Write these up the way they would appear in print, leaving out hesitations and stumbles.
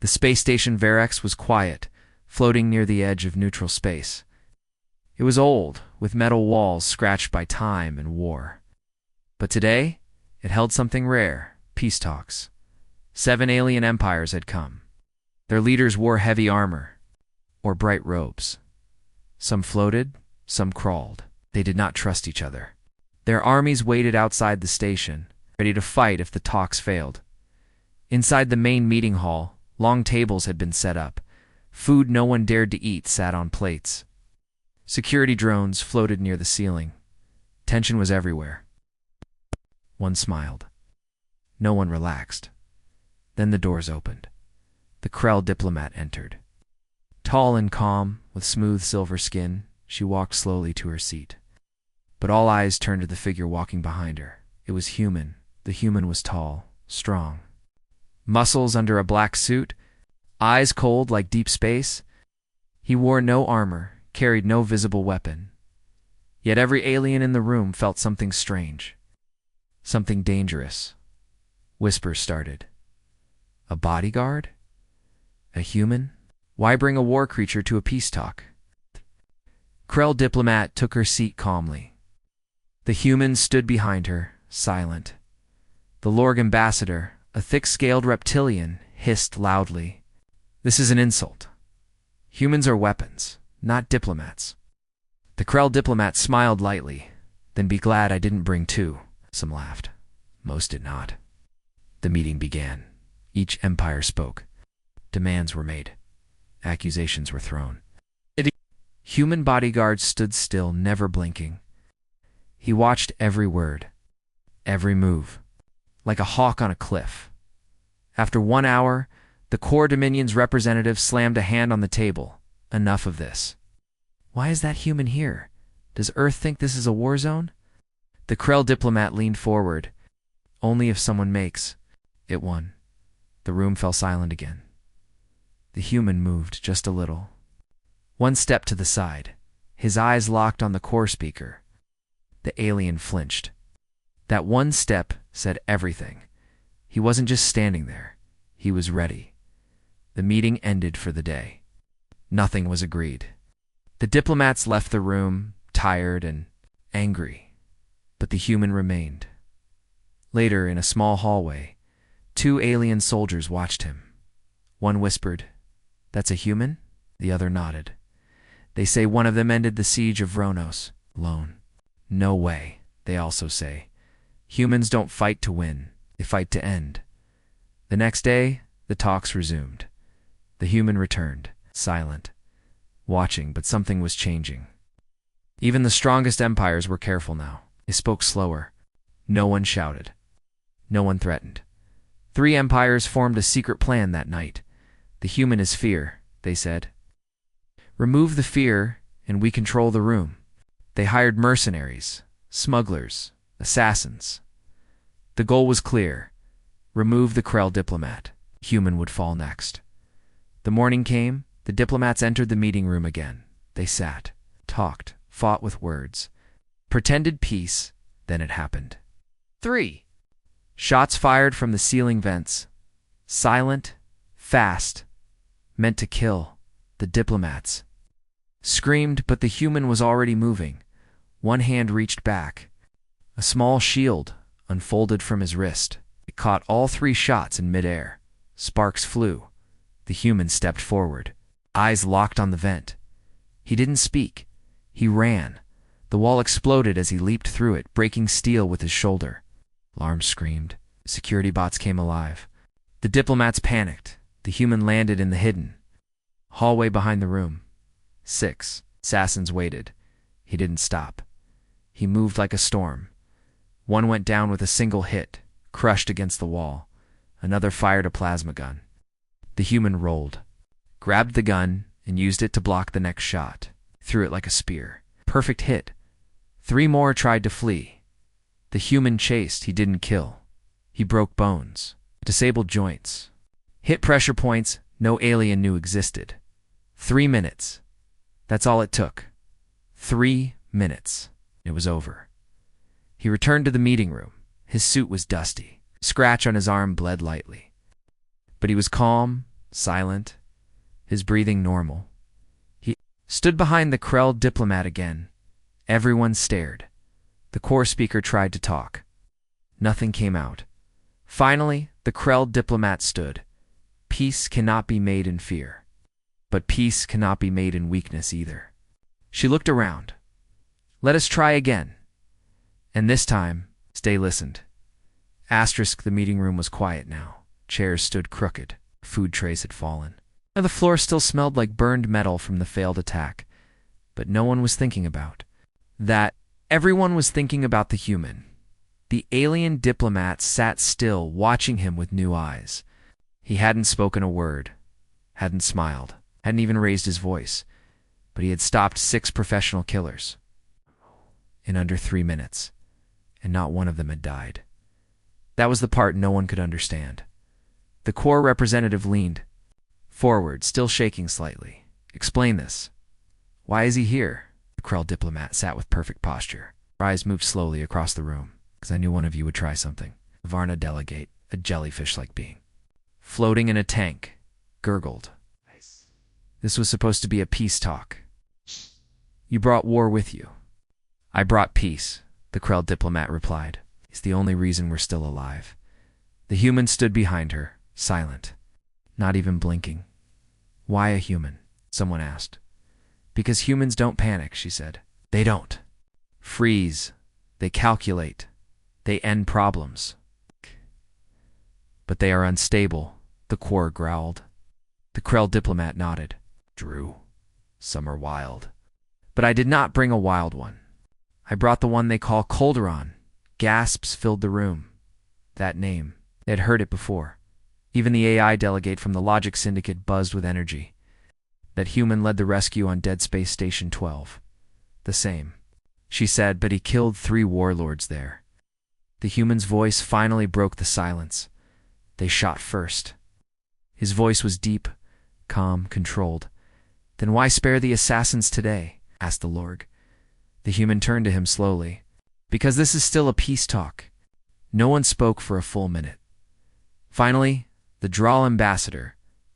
The space station Varex was quiet, floating near the edge of neutral space. It was old, with metal walls scratched by time and war. But today, it held something rare: peace talks. 7 alien empires had come. Their leaders wore heavy armor, or bright robes. Some floated, some crawled. They did not trust each other. Their armies waited outside the station, ready to fight if the talks failed. Inside the main meeting hall, long tables had been set up. Food no one dared to eat sat on plates. Security drones floated near the ceiling. Tension was everywhere. One smiled. No one relaxed. Then the doors opened. The Krell diplomat entered. Tall and calm, with smooth silver skin, she walked slowly to her seat. But all eyes turned to the figure walking behind her. It was human. The human was tall, strong. Muscles under a black suit, eyes cold like deep space. He wore no armor, carried no visible weapon. Yet every alien in the room felt something strange, something dangerous. Whispers started. A bodyguard? A human? Why bring a war creature to a peace talk? Krell diplomat took her seat calmly. The human stood behind her, silent. The Lorg ambassador, a thick-scaled reptilian, hissed loudly. This is an insult. Humans are weapons, not diplomats. The Krell diplomat smiled lightly. Then be glad I didn't bring 2. Some laughed. Most did not. The meeting began. Each empire spoke. Demands were made. Accusations were thrown. Human bodyguard stood still, never blinking. He watched every word, every move, like a hawk on a cliff. After 1 hour, the Core Dominion's representative slammed a hand on the table. Enough of this. Why is that human here? Does Earth think this is a war zone? The Krell diplomat leaned forward. Only if someone makes it one. The room fell silent again. The human moved just a little. 1 step to the side. His eyes locked on the core speaker. The alien flinched. That 1 step said everything. He wasn't just standing there. He was ready. The meeting ended for the day. Nothing was agreed. The diplomats left the room, tired and angry. But the human remained. Later, in a small hallway, 2 alien soldiers watched him. One whispered, "That's a human?" The other nodded. They say one of them ended the siege of Vronos alone. No way, they also say. Humans don't fight to win, they fight to end. The next day, the talks resumed. The human returned, silent, watching, but something was changing. Even the strongest empires were careful now. They spoke slower. No one shouted. No one threatened. 3 empires formed a secret plan that night. The human is fear, they said. Remove the fear, and we control the room. They hired mercenaries, smugglers, assassins. The goal was clear. Remove the Krell diplomat. Human would fall next. The morning came. The diplomats entered the meeting room again. They sat, talked, fought with words. Pretended peace, then it happened. 3. Shots fired from the ceiling vents. Silent, fast, meant to kill. The diplomats screamed, but the human was already moving. 1 hand reached back. A small shield unfolded from his wrist. It caught all 3 shots in midair. Sparks flew. The human stepped forward, eyes locked on the vent. He didn't speak. He ran. The wall exploded as he leaped through it, breaking steel with his shoulder. Alarms screamed. Security bots came alive. The diplomats panicked. The human landed in the hidden hallway behind the room. 6 assassins waited. He didn't stop. He moved like a storm. 1 went down with a single hit, crushed against the wall. Another fired a plasma gun. The human rolled, grabbed the gun, and used it to block the next shot. Threw it like a spear. Perfect hit. 3 more tried to flee. The human chased. He didn't kill. He broke bones, disabled joints, hit pressure points no alien knew existed. 3 minutes. That's all it took. 3 minutes. It was over. He returned to the meeting room. His suit was dusty. A scratch on his arm bled lightly. But he was calm, silent, his breathing normal. He stood behind the Krell diplomat again. Everyone stared. The core speaker tried to talk. Nothing came out. Finally, the Krell diplomat stood. Peace cannot be made in fear. But peace cannot be made in weakness either. She looked around. Let us try again. And this time, Stay listened. The meeting room was quiet now. Chairs stood crooked. Food trays had fallen. The floor still smelled like burned metal from the failed attack. But no one was thinking about that. Everyone was thinking about the human. The alien diplomat sat still, watching him with new eyes. He hadn't spoken a word, hadn't smiled, hadn't even raised his voice, but he had stopped 6 professional killers in under 3 minutes, and not one of them had died. That was the part no one could understand. The core representative leaned forward, still shaking slightly. Explain this. Why is he here? The Krell diplomat sat with perfect posture. Her eyes moved slowly across the room, because I knew one of you would try something. Varna delegate, a jellyfish-like being, floating in a tank, gurgled. Nice. This was supposed to be a peace talk. You brought war with you. I brought peace, the Krell diplomat replied. It's the only reason we're still alive. The human stood behind her, silent, not even blinking. Why a human? Someone asked. Because humans don't panic, she said. They don't freeze. They calculate. They end problems. But they are unstable, the core growled. The Krell diplomat nodded. Drew, some are wild. But I did not bring a wild one. I brought the one they call Calderon. Gasps filled the room. That name. They had heard it before. Even the AI delegate from the Logic Syndicate buzzed with energy. That human led the rescue on Dead Space Station 12. The same. She said, but he killed 3 warlords there. The human's voice finally broke the silence. They shot first. His voice was deep, calm, controlled. Then why spare the assassins today? Asked the Lorg. The human turned to him slowly. Because this is still a peace talk. No one spoke for a full minute. Finally, the Drawl ambassador,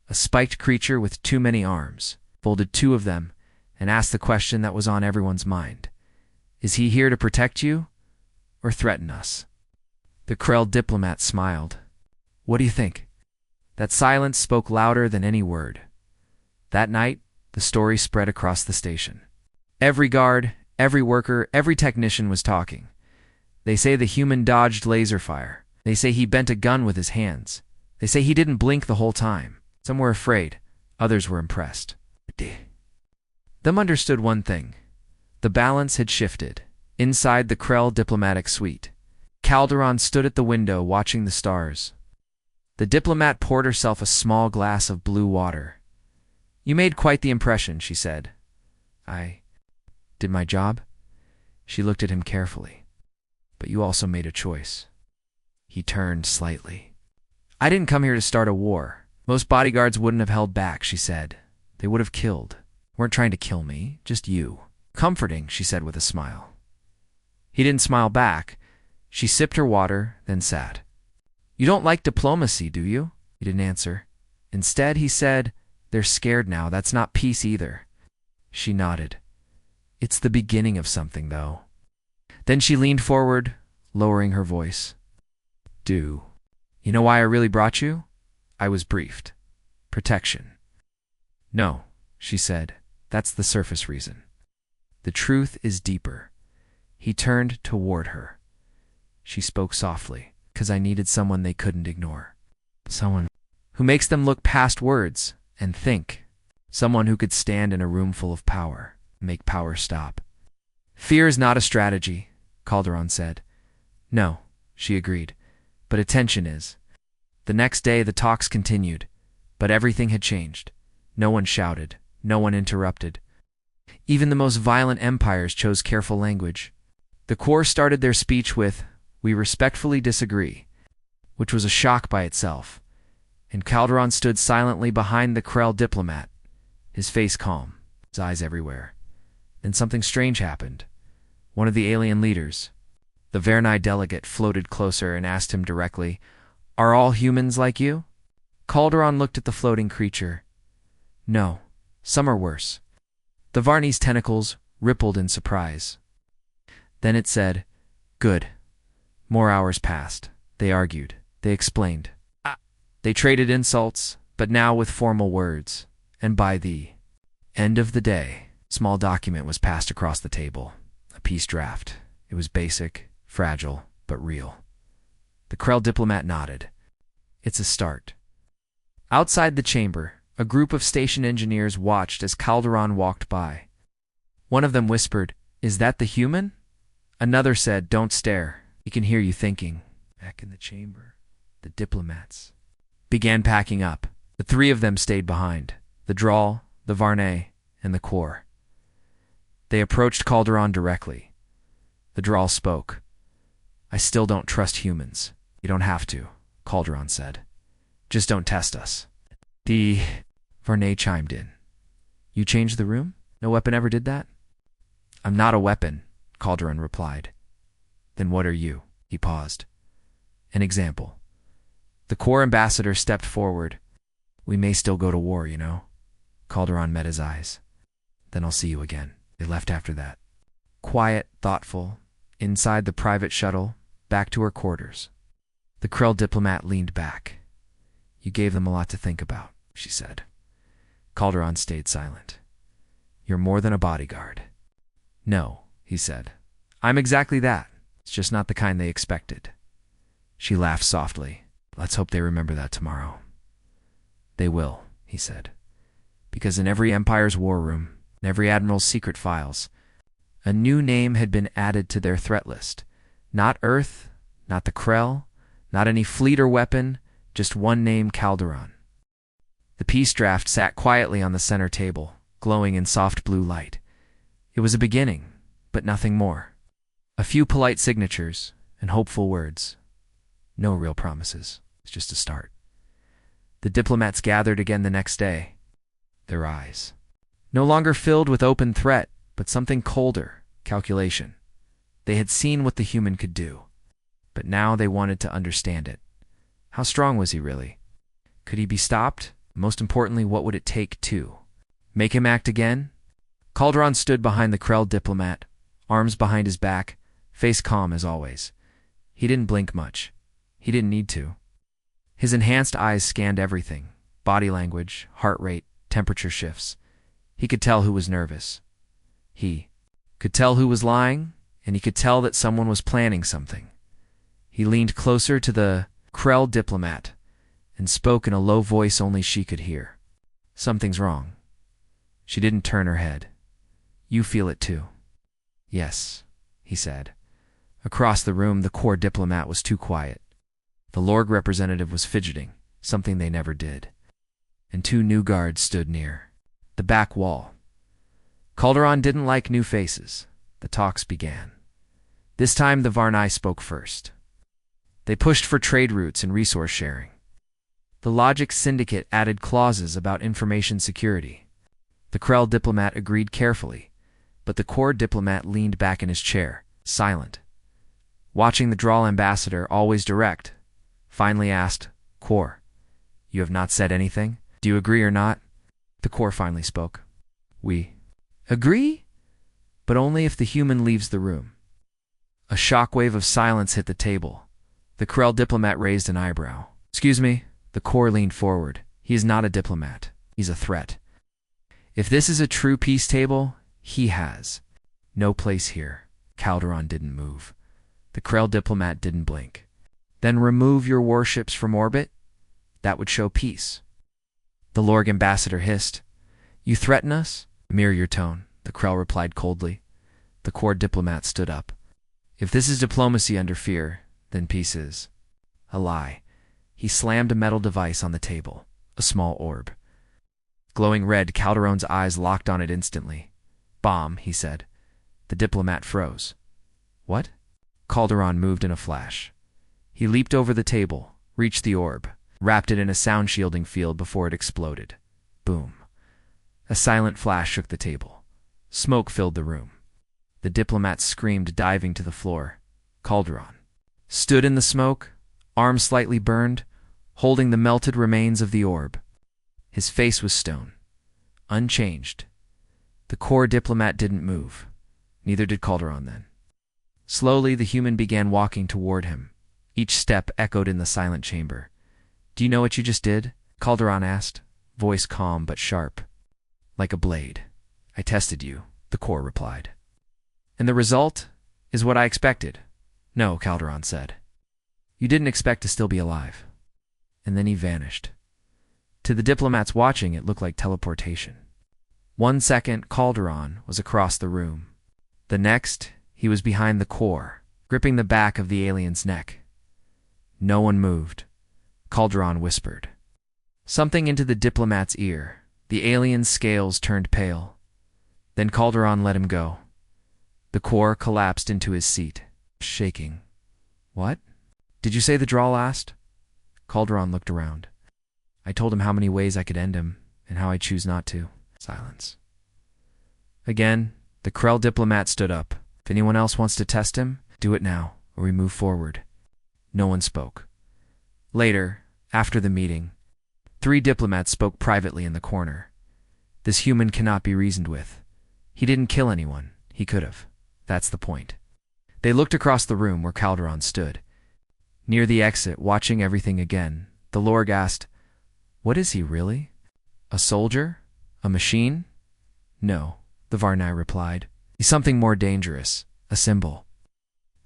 a spiked creature with too many arms, folded 2 of them and asked the question that was on everyone's mind. Is he here to protect you or threaten us? The Krell diplomat smiled. What do you think? That silence spoke louder than any word. That night, the story spread across the station. Every guard, every worker, every technician was talking. They say the human dodged laser fire. They say he bent a gun with his hands. They say he didn't blink the whole time. Some were afraid. Others were impressed. Them understood one thing. The balance had shifted. Inside the Krell diplomatic suite, Calderon stood at the window watching the stars. The diplomat poured herself a small glass of blue water. You made quite the impression, she said. I did my job? She looked at him carefully. But you also made a choice. He turned slightly. I didn't come here to start a war. Most bodyguards wouldn't have held back, she said. They would have killed. Weren't trying to kill me, just you. Comforting, she said with a smile. He didn't smile back. She sipped her water, then sat. You don't like diplomacy, do you? He didn't answer. Instead, he said, they're scared now. That's not peace either. She nodded. It's the beginning of something, though. Then she leaned forward, lowering her voice. You know why I really brought you? I was briefed. Protection. No, she said. That's the surface reason. The truth is deeper. He turned toward her. She spoke softly, because I needed someone they couldn't ignore. Someone who makes them look past words and think. Someone who could stand in a room full of power, make power stop. Fear is not a strategy, Calderon said. No, she agreed, but attention is. The next day the talks continued, but everything had changed. No one shouted, no one interrupted. Even the most violent empires chose careful language. The Corps started their speech with, "We respectfully disagree," which was a shock by itself, and Calderon stood silently behind the Krell diplomat, his face calm, his eyes everywhere. Then something strange happened. One of the alien leaders, the Vernai delegate, floated closer and asked him directly, "Are all humans like you?" Calderon looked at the floating creature. No, some are worse. The Varney's tentacles rippled in surprise. Then it said, "Good." More hours passed. They argued. They explained. They traded insults, but now with formal words. And by the end of the day, a small document was passed across the table. A peace draft. It was basic, fragile, but real. The Krell diplomat nodded. It's a start. Outside the chamber, a group of station engineers watched as Calderon walked by. One of them whispered, "Is that the human?" Another said, "Don't stare. He can hear you thinking." Back in the chamber, the diplomats began packing up. The three of them stayed behind, the Drawl, the Varney, and the Core. They approached Calderon directly. The Drawl spoke. "I still don't trust humans." "You don't have to," Calderon said. "Just don't test us." The Varney chimed in. "You changed the room? No weapon ever did that?" "I'm not a weapon," Calderon replied. "Then what are you?" He paused. "An example." The Core ambassador stepped forward. "We may still go to war, you know." Calderon met his eyes. "Then I'll see you again." They left after that. Quiet, thoughtful, inside the private shuttle, back to her quarters. The Krell diplomat leaned back. "You gave them a lot to think about," she said. Calderon stayed silent. "You're more than a bodyguard." "No," he said. "I'm exactly that. It's just not the kind they expected." She laughed softly. "Let's hope they remember that tomorrow." "They will," he said. "Because in every Empire's war room, in every Admiral's secret files, a new name had been added to their threat list. Not Earth, not the Krell, not any fleet or weapon, just one name, Calderon." The peace draft sat quietly on the center table, glowing in soft blue light. It was a beginning, but nothing more. A few polite signatures and hopeful words. No real promises. It's just a start. The diplomats gathered again the next day. Their eyes no longer filled with open threat, but something colder, calculation. They had seen what the human could do, but now they wanted to understand it. How strong was he really? Could he be stopped? Most importantly, what would it take to make him act again? Calderon stood behind the Krell diplomat, arms behind his back, face calm as always. He didn't blink much. He didn't need to. His enhanced eyes scanned everything: body language, heart rate, temperature shifts. He could tell who was nervous. He could tell who was lying, and he could tell that someone was planning something. He leaned closer to the Krell diplomat and spoke in a low voice only she could hear. "Something's wrong." She didn't turn her head. "You feel it too." "Yes," he said. Across the room, the Core diplomat was too quiet. The Lorg representative was fidgeting, something they never did. And two new guards stood near the back wall. Calderon didn't like new faces. The talks began. This time the Varney spoke first. They pushed for trade routes and resource sharing. The Logic Syndicate added clauses about information security. The Krell diplomat agreed carefully, but the Core diplomat leaned back in his chair, silent. Watching the Drawl ambassador, always direct, finally asked, "Core, you have not said anything? Do you agree or not?" The Core finally spoke. "We agree, but only if the human leaves the room." A shockwave of silence hit the table. The Krell diplomat raised an eyebrow. "Excuse me." The Core leaned forward. "He is not a diplomat. He's a threat. If this is a true peace table, he has no place here." Calderon didn't move. The Krell diplomat didn't blink. "Then remove your warships from orbit? That would show peace." The Lorg ambassador hissed. "You threaten us?" "Mirror your tone," the Krell replied coldly. The Core diplomat stood up. "If this is diplomacy under fear, then peace is a lie." He slammed a metal device on the table, a small orb. Glowing red, Calderon's eyes locked on it instantly. "Bomb," he said. The diplomat froze. "What?" Calderon moved in a flash. He leaped over the table, reached the orb, wrapped it in a sound shielding field before it exploded. Boom. A silent flash shook the table. Smoke filled the room. The diplomat screamed, diving to the floor. Calderon stood in the smoke, arms slightly burned, holding the melted remains of the orb. His face was stone, unchanged. The core diplomat didn't move. Neither did Calderon then. Slowly, the human began walking toward him. Each step echoed in the silent chamber. "Do you know what you just did?" Calderon asked, voice calm but sharp. "Like a blade. I tested you," the core replied. "And the result is what I expected." "No," Calderon said. "You didn't expect to still be alive." And then he vanished. To the diplomats watching, it looked like teleportation. 1 second, Calderon was across the room. The next, he was behind the core, gripping the back of the alien's neck. No one moved. Calderon whispered something into the diplomat's ear. The alien's scales turned pale. Then Calderon let him go. The core collapsed into his seat, shaking. "What? Did you say?" the drawl asked. Calderon looked around. "I told him how many ways I could end him, and how I choose not to." Silence. Again, the Krell diplomat stood up. "If anyone else wants to test him, do it now, or we move forward." No one spoke. Later, after the meeting, 3 diplomats spoke privately in the corner. "This human cannot be reasoned with. He didn't kill anyone. He could have. That's the point." They looked across the room where Calderon stood. Near the exit, watching everything again, the Lorg asked, "What is he really? A soldier? A machine?" "No," the Varnai replied. "He's something more dangerous. A symbol."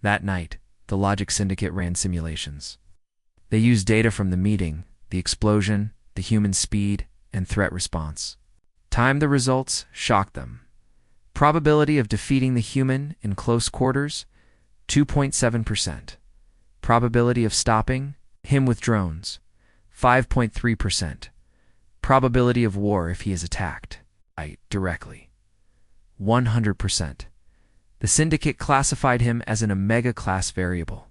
That night, the Logic Syndicate ran simulations. They used data from the meeting, the explosion, the human speed, and threat response. Timed the results, shocked them. Probability of defeating the human in close quarters, 2.7%. Probability of stopping him with drones, 5.3%. Probability of war if he is attacked directly, 100%. The Syndicate classified him as an Omega class variable.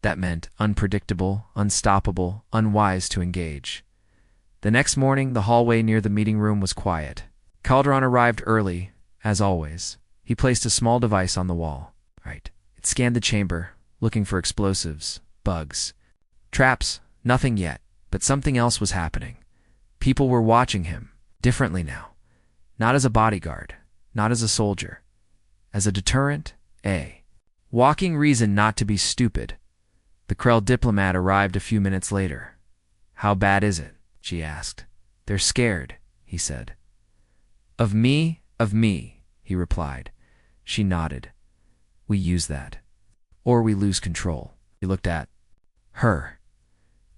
That meant unpredictable, unstoppable, unwise to engage. The next morning, the hallway near the meeting room was quiet. Calderon arrived early, as always. He placed a small device on the wall. It scanned the chamber, looking for explosives, bugs, traps, nothing yet, but something else was happening. People were watching him, differently now. Not as a bodyguard, not as a soldier. As a deterrent, a walking reason not to be stupid. The Krell diplomat arrived a few minutes later. "How bad is it?" she asked. "They're scared," he said. Of me, he replied. She nodded. "We use that. Or we lose control." He looked at her.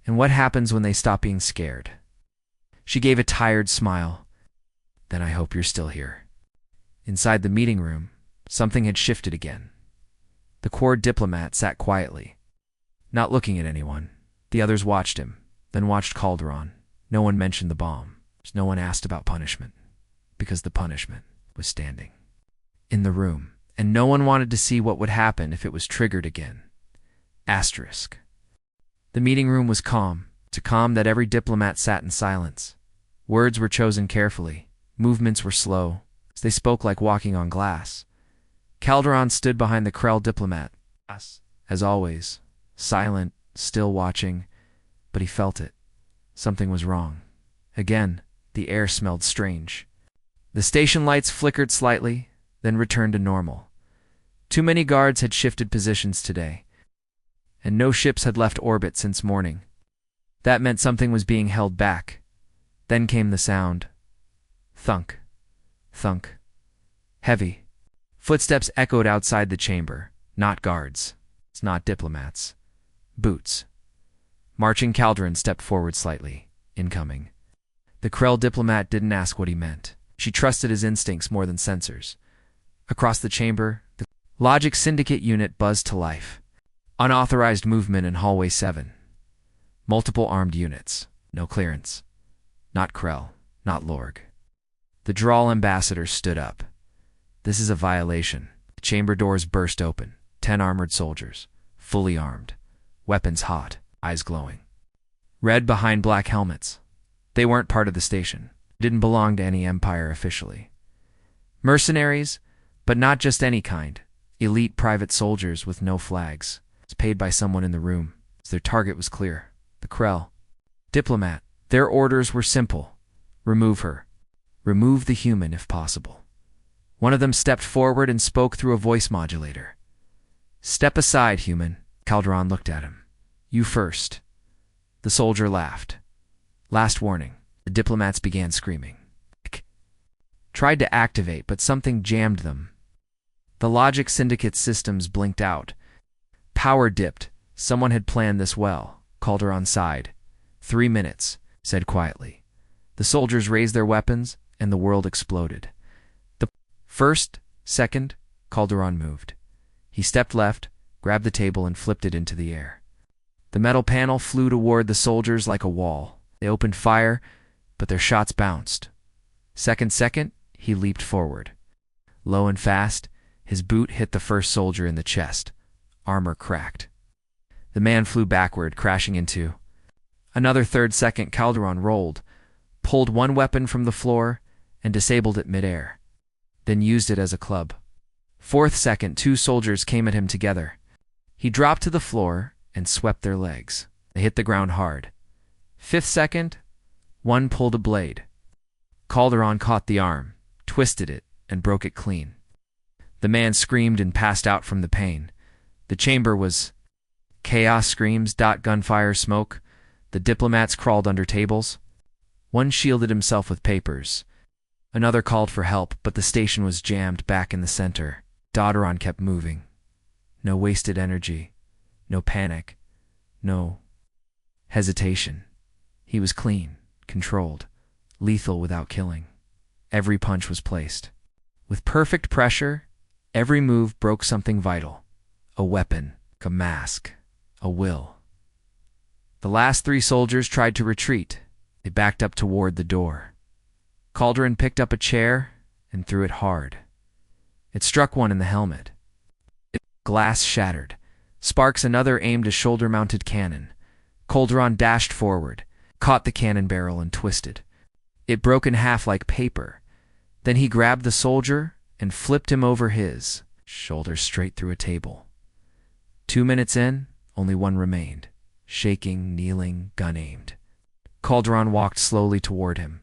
"And what happens when they stop being scared?" She gave a tired smile. "Then I hope you're still here." Inside the meeting room, something had shifted again. The core diplomat sat quietly, not looking at anyone. The others watched him, then watched Calderon. No one mentioned the bomb. No one asked about punishment, because the punishment was standing in the room, and no one wanted to see what would happen if it was triggered again. Asterisk. The meeting room was calm, so calm that every diplomat sat in silence. Words were chosen carefully. Movements were slow. They spoke like walking on glass. Calderon stood behind the Krell diplomat, as always, silent, still watching, but he felt it. Something was wrong. Again, the air smelled strange. The station lights flickered slightly, then returned to normal. Too many guards had shifted positions today, and no ships had left orbit since morning. That meant something was being held back. Then came the sound. Thunk. Thunk. Heavy. Footsteps echoed outside the chamber. Not guards. It's not diplomats. Boots. Marching Calderon stepped forward slightly. Incoming. The Krell diplomat didn't ask what he meant. She trusted his instincts more than sensors. Across the chamber, the Logic Syndicate unit buzzed to life. Unauthorized movement in Hallway 7. Multiple armed units. No clearance. Not Krell. Not Lorg. The Drawl ambassador stood up. "This is a violation." The chamber doors burst open. 10 armored soldiers. Fully armed. Weapons hot. Eyes glowing. Red behind black helmets. They weren't part of the station. Didn't belong to any empire officially. Mercenaries, but not just any kind. Elite private soldiers with no flags. It's paid by someone in the room. Their target was clear. The Krell. Diplomat. Their orders were simple. Remove her. Remove the human if possible. One of them stepped forward and spoke through a voice modulator. Step aside, human. Calderon looked at him. You first. The soldier laughed. Last warning. The diplomats began screaming. Tried to activate, but something jammed them. The Logic Syndicate systems blinked out. Power dipped. Someone had planned this well. Calderon sighed. 3 minutes, said quietly. The soldiers raised their weapons, and the world exploded. The first, second, Calderon moved. He stepped left, grabbed the table, and flipped it into the air. The metal panel flew toward the soldiers like a wall. They opened fire, but their shots bounced. Second, he leaped forward. Low and fast, his boot hit the first soldier in the chest. Armor cracked. The man flew backward, crashing into. Another second, Calderon rolled, pulled one weapon from the floor, and disabled it midair, then used it as a club. Second, 2 soldiers came at him together. He dropped to the floor and swept their legs. They hit the ground hard. Second, 1 pulled a blade. Calderon caught the arm, twisted it, and broke it clean. The man screamed and passed out from the pain. The chamber was chaos, screams, gunfire, smoke. The diplomats crawled under tables. One shielded himself with papers. Another called for help, but the station was jammed back in the center. Calderon kept moving. No wasted energy. No panic. No hesitation. He was clean, controlled, lethal without killing. Every punch was placed. With perfect pressure, every move broke something vital. A weapon, a mask, a will. The last 3 soldiers tried to retreat. They backed up toward the door. Calderon picked up a chair and threw it hard. It struck one in the helmet. Glass shattered. Sparks another aimed a shoulder-mounted cannon. Calderon dashed forward, caught the cannon barrel and twisted. It broke in half like paper. Then he grabbed the soldier and flipped him over his shoulder straight through a table. 2 minutes in, only one remained. Shaking, kneeling, gun aimed. Calderon walked slowly toward him.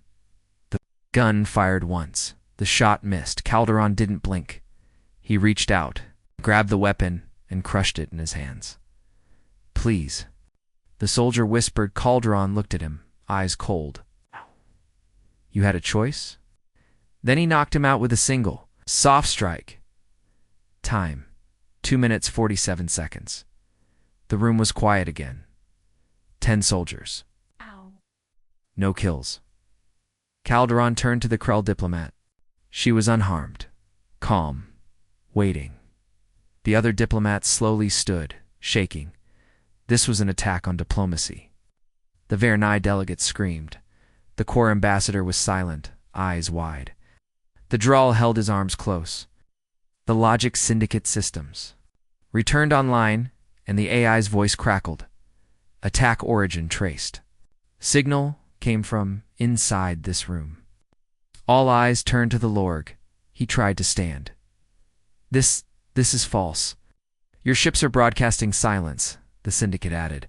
The gun fired once. The shot missed. Calderon didn't blink. He reached out, grabbed the weapon, and crushed it in his hands. Please. The soldier whispered. Calderon looked at him, eyes cold. You had a choice? Then he knocked him out with a single, soft strike. Time. 2 minutes 47 seconds. The room was quiet again. 10 soldiers. Ow. No kills. Calderon turned to the Krell diplomat. She was unharmed, calm, waiting. The other diplomats slowly stood, shaking. This was an attack on diplomacy. The Vernai delegate screamed. The Corps ambassador was silent, eyes wide. The Drawl held his arms close. The Logic Syndicate systems returned online, and the AI's voice crackled. Attack origin traced. Signal came from inside this room. All eyes turned to the Lorg. He tried to stand. This is false. Your ships are broadcasting silence, the Syndicate added.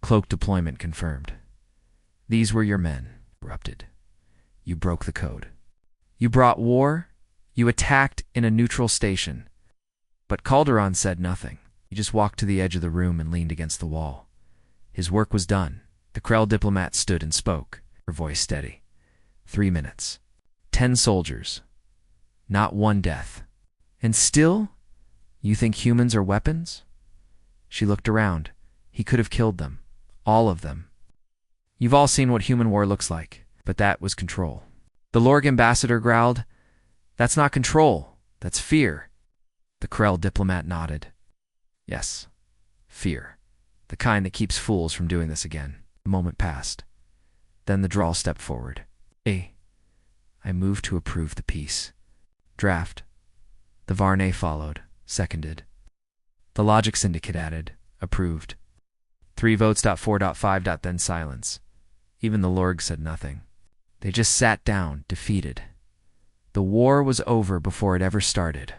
Cloak deployment confirmed. These were your men, erupted. You broke the code. You brought war. You attacked in a neutral station. But Calderon said nothing. He just walked to the edge of the room and leaned against the wall. His work was done. The Krell diplomat stood and spoke, her voice steady. 3 minutes. 10 soldiers. Not one death. And still, you think humans are weapons? She looked around. He could have killed them. All of them. You've all seen what human war looks like, but that was control. The Lorg ambassador growled, That's not control. That's fear. The Krell diplomat nodded. Yes, fear. The kind that keeps fools from doing this again. A moment passed. Then the Drawl stepped forward. I moved to approve the peace. Draft. The Varney followed, seconded. The Logic Syndicate added, approved. 3 votes. 4.5. Then silence. Even the Lorg said nothing. They just sat down, defeated. The war was over before it ever started.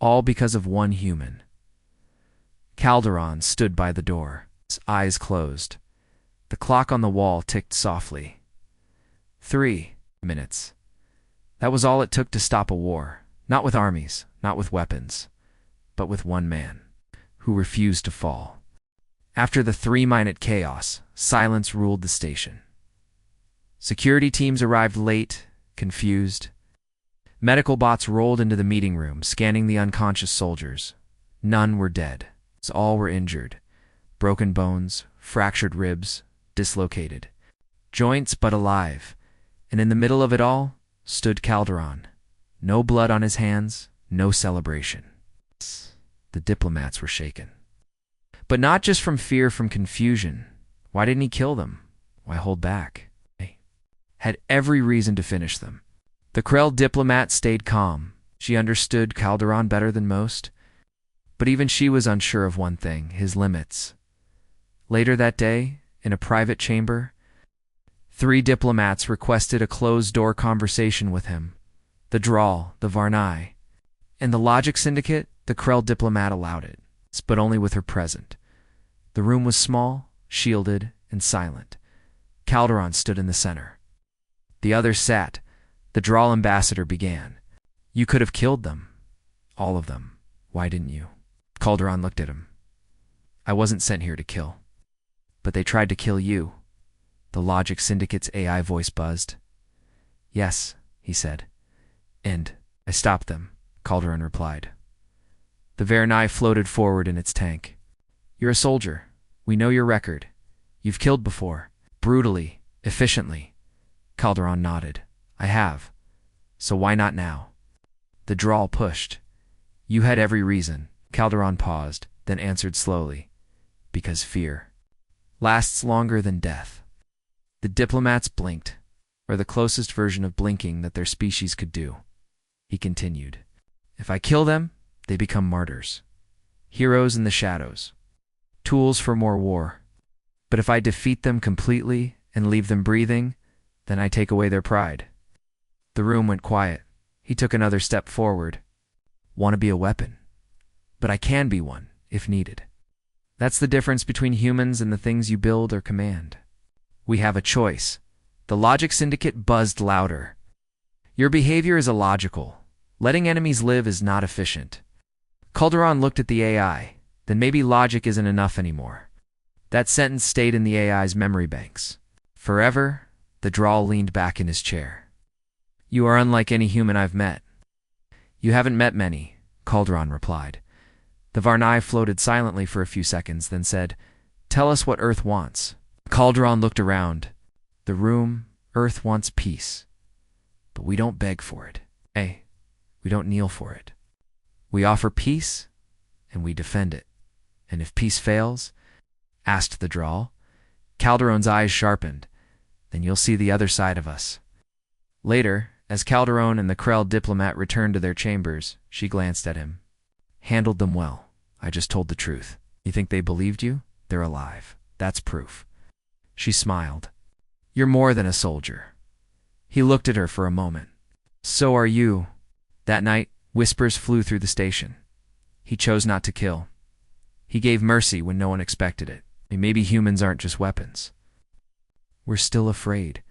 All because of one human. Calderon stood by the door, his eyes closed. The clock on the wall ticked softly. 3 minutes. That was all it took to stop a war. Not with armies, not with weapons, but with one man who refused to fall. After the 3-minute chaos, silence ruled the station. Security teams arrived late, confused. Medical bots rolled into the meeting room, scanning the unconscious soldiers. None were dead. All were injured. Broken bones, fractured ribs, dislocated. Joints but alive. And in the middle of it all stood Calderon. No blood on his hands, no celebration. The diplomats were shaken. But not just from fear, from confusion. Why didn't he kill them? Why hold back? He had every reason to finish them. The Krell diplomat stayed calm. She understood Calderon better than most. But even she was unsure of one thing, his limits. Later that day, in a private chamber, 3 diplomats requested a closed-door conversation with him. The Drawl, the Varnai, and the Logic Syndicate, the Krell diplomat allowed it, but only with her present. The room was small, shielded, and silent. Calderon stood in the center. The others sat. The Drawl ambassador began. You could have killed them. All of them. Why didn't you? Calderon looked at him. I wasn't sent here to kill. But they tried to kill you. The Logic Syndicate's AI voice buzzed. Yes, he said. And I stopped them, Calderon replied. The Varnai floated forward in its tank. You're a soldier. We know your record. You've killed before. Brutally, efficiently. Calderon nodded. I have. So why not now? The Drawl pushed. You had every reason. Calderon paused, then answered slowly. Because fear lasts longer than death. The diplomats blinked, or the closest version of blinking that their species could do. He continued. If I kill them, they become martyrs. Heroes in the shadows. Tools for more war. But if I defeat them completely and leave them breathing, then I take away their pride. The room went quiet. He took another step forward. Want to be a weapon. But I can be one, if needed. That's the difference between humans and the things you build or command. We have a choice. The Logic Syndicate buzzed louder. Your behavior is illogical. Letting enemies live is not efficient. Calderon looked at the AI. Then maybe logic isn't enough anymore. That sentence stayed in the AI's memory banks. Forever, the Drawl leaned back in his chair. You are unlike any human I've met. You haven't met many, Calderon replied. The Varnai floated silently for a few seconds, then said, Tell us what Earth wants. Calderon looked around. The room, Earth wants peace. But we don't beg for it. Hey, we don't kneel for it. We offer peace, and we defend it. And if peace fails, asked the Drawl. Calderon's eyes sharpened. Then you'll see the other side of us. Later, as Calderon and the Krell diplomat returned to their chambers, she glanced at him. Handled them well. I just told the truth. You think they believed you? They're alive. That's proof. She smiled. You're more than a soldier. He looked at her for a moment. So are you. That night, whispers flew through the station. He chose not to kill. He gave mercy when no one expected it. Maybe humans aren't just weapons. We're still afraid.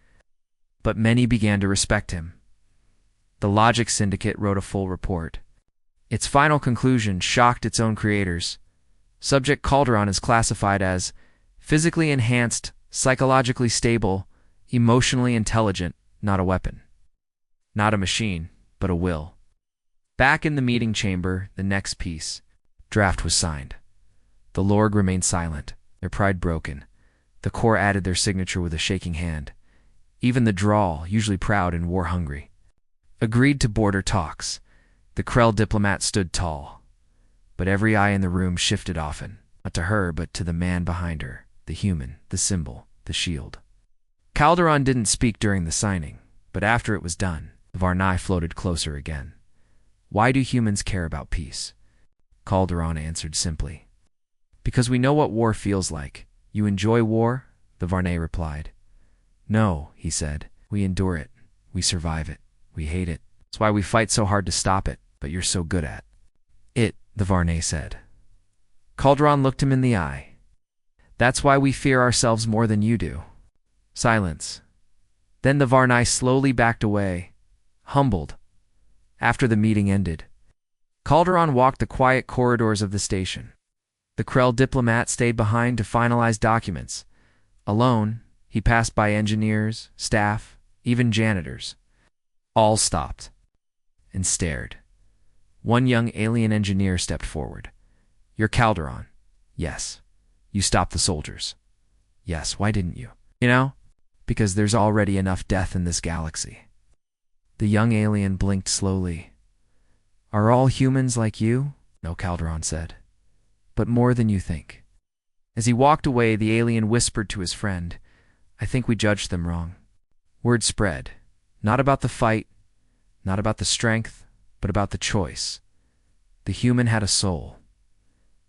But many began to respect him. The Logic Syndicate wrote a full report. Its final conclusion shocked its own creators. Subject Calderon is classified as physically enhanced, psychologically stable, emotionally intelligent, not a weapon. Not a machine, but a will. Back in the meeting chamber, the next piece. Draft was signed. The Lorg remained silent, their pride broken. The Corps added their signature with a shaking hand. Even the Drawl, usually proud and war-hungry, agreed to border talks. The Krell diplomat stood tall. But every eye in the room shifted often, not to her, but to the man behind her, the human, the symbol, the shield. Calderon didn't speak during the signing, but after it was done, the Varnai floated closer again. Why do humans care about peace? Calderon answered simply. Because we know what war feels like. You enjoy war? The Varnai replied. No, he said. We endure it. We survive it. We hate it. It's why we fight so hard to stop it, but you're so good at it, the Varnai said. Calderon looked him in the eye. That's why we fear ourselves more than you do. Silence. Then the Varnai slowly backed away, humbled. After the meeting ended, Calderon walked the quiet corridors of the station. The Krell diplomat stayed behind to finalize documents. Alone, he passed by engineers, staff, even janitors. All stopped and stared. One young alien engineer stepped forward. "You're Calderon." "Yes." "You stopped the soldiers." "Yes, why didn't you?" "You know, because there's already enough death in this galaxy." The young alien blinked slowly. "Are all humans like you?" "No," Calderon said. "But more than you think." As he walked away, the alien whispered to his friend, "I think we judged them wrong." Word spread, not about the fight, not about the strength, but about the choice. The human had a soul.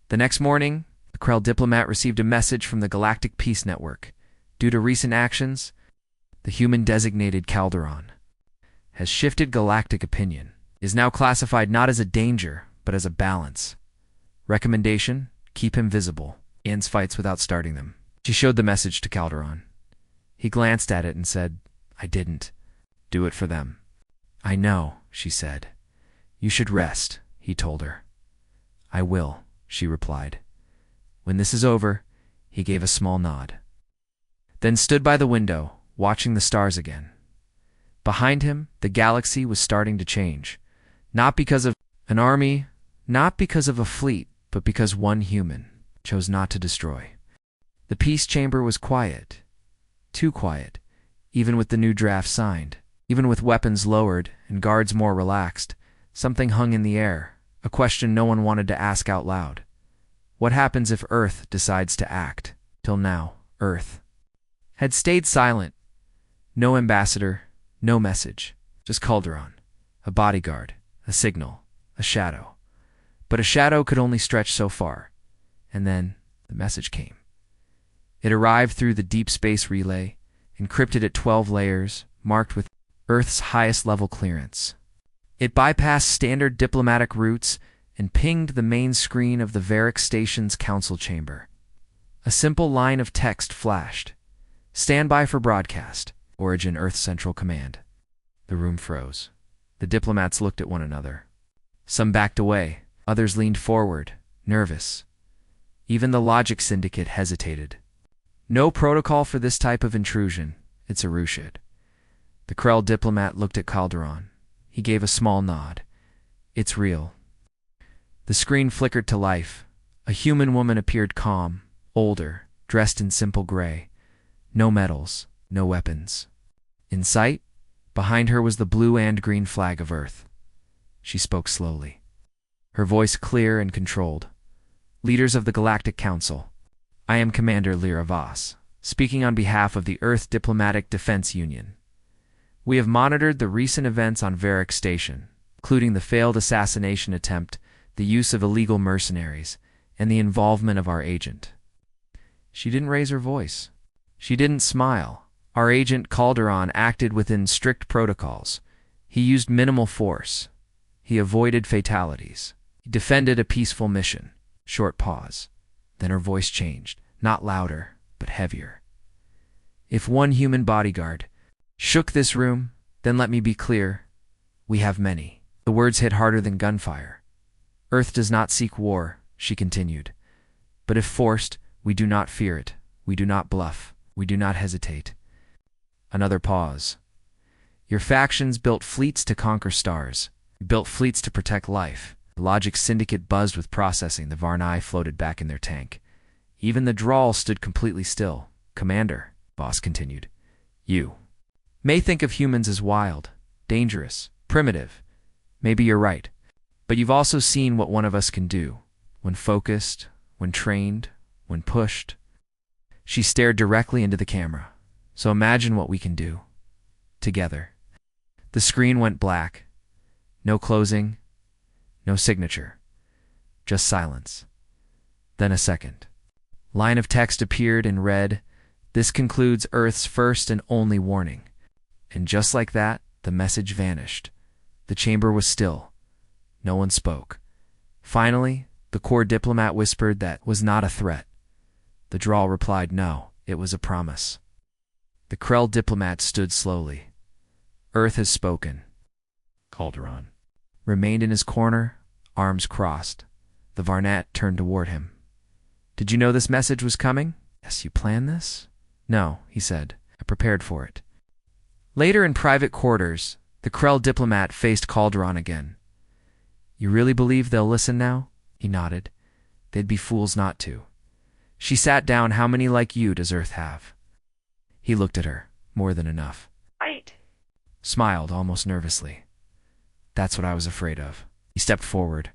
The next morning, the Krell diplomat received a message from the Galactic Peace Network. Due to recent actions, the human designated Calderon has shifted galactic opinion, is now classified not as a danger, but as a balance. Recommendation: keep him visible. Ends fights without starting them. She showed the message to Calderon. He glanced at it and said, "I didn't. Do it for them." "I know," she said. "You should rest," he told her. "I will," she replied. When this is over, he gave a small nod. Then stood by the window, watching the stars again. Behind him, the galaxy was starting to change. Not because of an army, not because of a fleet, but because one human chose not to destroy. The peace chamber was quiet. Too quiet, even with the new draft signed. Even with weapons lowered and guards more relaxed, something hung in the air, a question no one wanted to ask out loud. What happens if Earth decides to act? Till now, Earth had stayed silent. No ambassador, no message, just Calderon, a bodyguard, a signal, a shadow. But a shadow could only stretch so far. And then the message came. It arrived through the deep space relay, encrypted at 12 layers, marked with Earth's highest level clearance. It bypassed standard diplomatic routes and pinged the main screen of the Varick Station's council chamber. A simple line of text flashed. "Stand by for broadcast. Origin Earth Central Command." The room froze. The diplomats looked at one another. Some backed away. Others leaned forward, nervous. Even the Logic Syndicate hesitated. No protocol for this type of intrusion. It's a Rushid. The Krell diplomat looked at Calderon. He gave a small nod. "It's real." The screen flickered to life. A human woman appeared calm, older, dressed in simple gray. No medals, no weapons. In sight, behind her was the blue and green flag of Earth. She spoke slowly, her voice clear and controlled. "Leaders of the Galactic Council, I am Commander Lyra Voss, speaking on behalf of the Earth Diplomatic Defense Union. We have monitored the recent events on Varick Station, including the failed assassination attempt, the use of illegal mercenaries, and the involvement of our agent." She didn't raise her voice. She didn't smile. Our agent Calderon acted within strict protocols. He used minimal force. He avoided fatalities. He defended a peaceful mission. Short pause. Then her voice changed, not louder, but heavier. "If one human bodyguard shook this room, then let me be clear. We have many." The words hit harder than gunfire. "Earth does not seek war," she continued. "But if forced, we do not fear it. We do not bluff. We do not hesitate." Another pause. "Your factions built fleets to conquer stars. You built fleets to protect life." The Logic Syndicate buzzed with processing. The Varnai floated back in their tank. Even the Drawl stood completely still. "Commander," Voss continued, "you may think of humans as wild, dangerous, primitive. Maybe you're right. But you've also seen what one of us can do, when focused, when trained, when pushed." She stared directly into the camera. "So imagine what we can do. Together." The screen went black. No closing, no signature. Just silence. Then a second. Line of text appeared and read, "This concludes Earth's first and only warning." And just like that, the message vanished. The chamber was still. No one spoke. Finally, the core diplomat whispered that was not a threat. The Drawl replied no, it was a promise. The Krell diplomat stood slowly. Earth has spoken. Calderon remained in his corner, arms crossed. The Varnat turned toward him. Did you know this message was coming? Yes, you planned this? No, he said. I prepared for it. Later in private quarters, the Krell diplomat faced Calderon again. You really believe they'll listen now? He nodded. They'd be fools not to. She sat down. How many like you does Earth have? He looked at her. More than enough. Right. Smiled almost nervously. That's what I was afraid of. He stepped forward.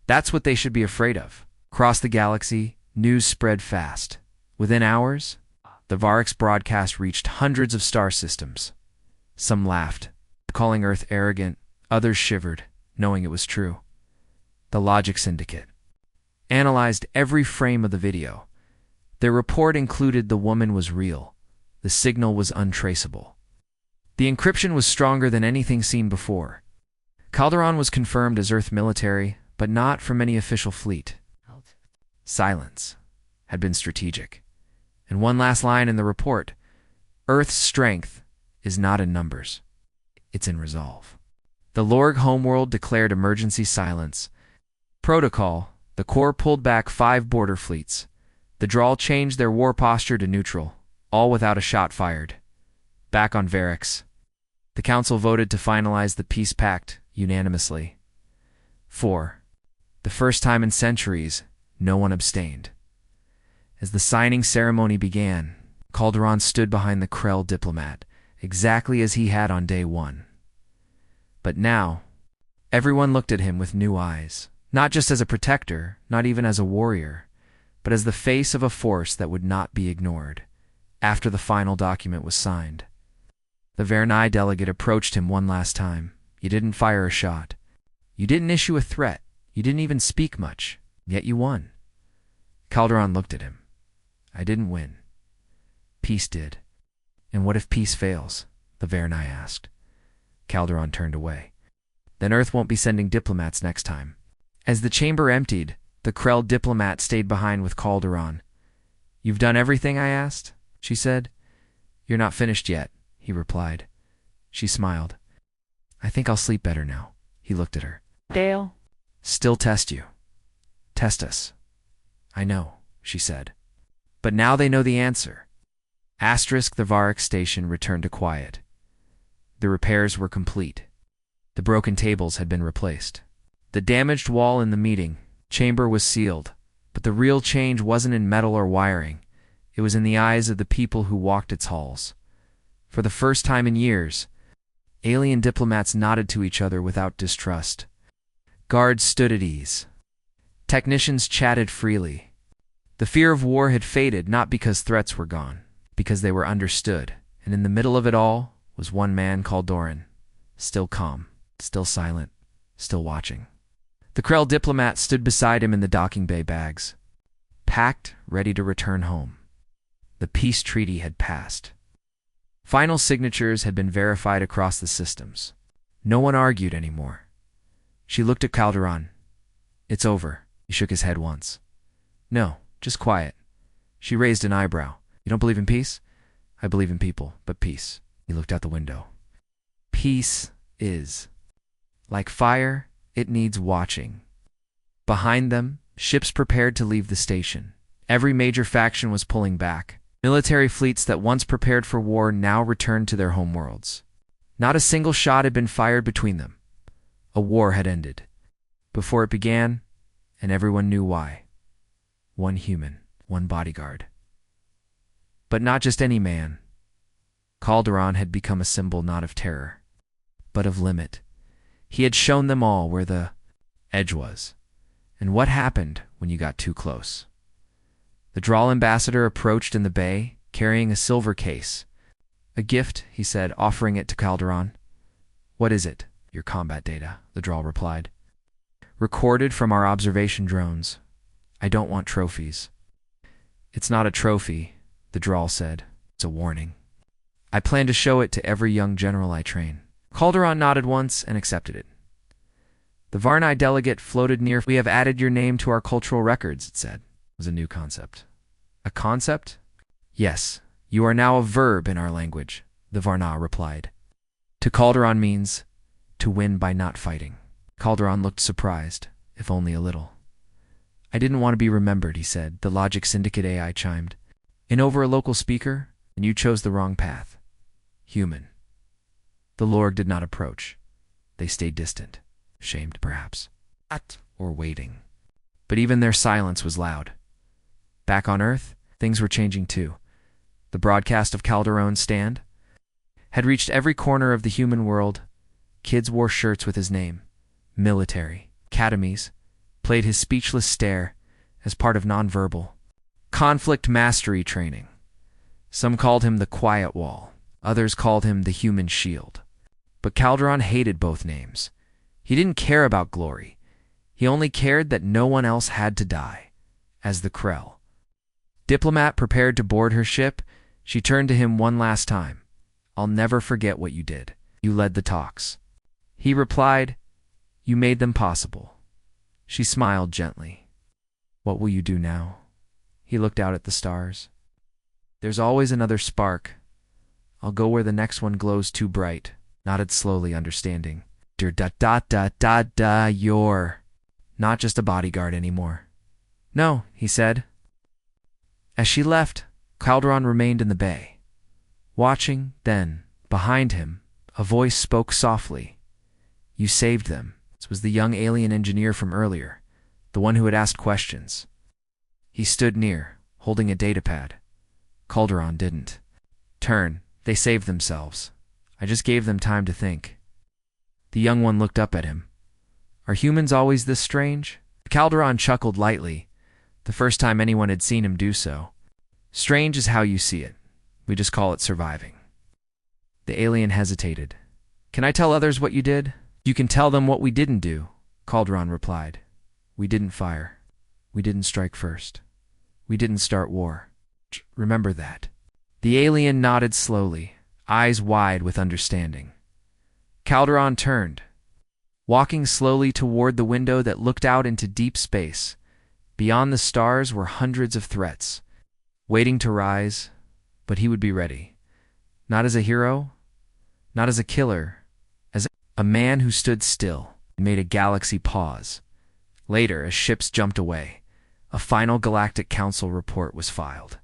That's what they should be afraid of. Across the galaxy, news spread fast. Within hours, the Varric's broadcast reached hundreds of star systems. Some laughed, calling Earth arrogant. Others shivered, knowing it was true. The Logic Syndicate analyzed every frame of the video. Their report included the woman was real. The signal was untraceable. The encryption was stronger than anything seen before. Calderon was confirmed as Earth military, but not from any official fleet. Silence had been strategic. And one last line in the report, Earth's strength is not in numbers. It's in resolve. The Lorg homeworld declared emergency silence. Protocol, the Corps pulled back 5 border fleets. The Drawl changed their war posture to neutral, all without a shot fired. Back on Varrix, the Council voted to finalize the peace pact unanimously. 4. The first time in centuries, no one abstained. As the signing ceremony began, Calderon stood behind the Krell diplomat, exactly as he had on day 1. But now, everyone looked at him with new eyes, not just as a protector, not even as a warrior, but as the face of a force that would not be ignored. After the final document was signed, the Vernai delegate approached him one last time. You didn't fire a shot. You didn't issue a threat. You didn't even speak much, yet you won. Calderon looked at him. I didn't win. Peace did. And what if peace fails? The Vernai asked. Calderon turned away. Then Earth won't be sending diplomats next time. As the chamber emptied, the Krell diplomat stayed behind with Calderon. You've done everything I asked? She said. You're not finished yet, he replied. She smiled. I think I'll sleep better now. He looked at her. Dale? Still test you. Test us. I know, she said. But now they know the answer. Asterisk the Varric station returned to quiet. The repairs were complete. The broken tables had been replaced. The damaged wall in the meeting chamber was sealed, but the real change wasn't in metal or wiring. It was in the eyes of the people who walked its halls. For the first time in years, alien diplomats nodded to each other without distrust. Guards stood at ease. Technicians chatted freely. The fear of war had faded not because threats were gone, because they were understood, and in the middle of it all was one man called Doran, still calm, still silent, still watching. The Krell diplomat stood beside him in the docking bay bags, packed, ready to return home. The peace treaty had passed. Final signatures had been verified across the systems. No one argued anymore. She looked at Calderon. It's over. He shook his head once. No, just quiet. She raised an eyebrow. You don't believe in peace? I believe in people, but peace. He looked out the window. Peace is. Like fire, it needs watching. Behind them, ships prepared to leave the station. Every major faction was pulling back. Military fleets that once prepared for war now returned to their homeworlds. Not a single shot had been fired between them. A war had ended. Before it began, and everyone knew why. One human, one bodyguard. But not just any man. Calderon had become a symbol not of terror, but of limit. He had shown them all where the edge was, and what happened when you got too close. The Drawl ambassador approached in the bay, carrying a silver case. A gift, he said, offering it to Calderon. What is it? Your combat data, the Drawl replied. Recorded from our observation drones. I don't want trophies. It's not a trophy, the Drawl said. It's a warning. I plan to show it to every young general I train. Calderon nodded once and accepted it. The Varnai delegate floated near. We have added your name to our cultural records, it said. It was a new concept. A concept? Yes, you are now a verb in our language, the Varna replied. To Calderon means to win by not fighting. Calderon looked surprised, if only a little. I didn't want to be remembered, he said. The Logic Syndicate AI chimed in over a local speaker, and you chose the wrong path. Human. The Lorg did not approach. They stayed distant, shamed perhaps, or waiting. But even their silence was loud. Back on Earth, things were changing too. The broadcast of Calderon's stand had reached every corner of the human world. Kids wore shirts with his name. Military academies played his speechless stare as part of nonverbal conflict mastery training. Some called him the Quiet Wall. Others called him the Human Shield. But Calderon hated both names. He didn't care about glory. He only cared that no one else had to die. As the Krell diplomat prepared to board her ship, she turned to him one last time. I'll never forget what you did. You led the talks. He replied, you made them possible. She smiled gently. What will you do now? He looked out at the stars. There's always another spark. I'll go where the next one glows too bright. Nodded slowly, understanding. You're not just a bodyguard anymore. No, he said. As she left, Calderon remained in the bay. Watching, then, behind him, a voice spoke softly. You saved them. This was the young alien engineer from earlier, the one who had asked questions. He stood near, holding a datapad. Calderon didn't turn. They saved themselves. I just gave them time to think. The young one looked up at him. Are humans always this strange? Calderon chuckled lightly, the first time anyone had seen him do so. Strange is how you see it. We just call it surviving. The alien hesitated. Can I tell others what you did? You can tell them what we didn't do, Calderon replied. We didn't fire. We didn't strike first. We didn't start war. Remember that. The alien nodded slowly, eyes wide with understanding. Calderon turned, walking slowly toward the window that looked out into deep space. Beyond the stars were hundreds of threats, waiting to rise, but he would be ready. Not as a hero, not as a killer, as a man who stood still and made a galaxy pause. Later, as ships jumped away, a final Galactic Council report was filed.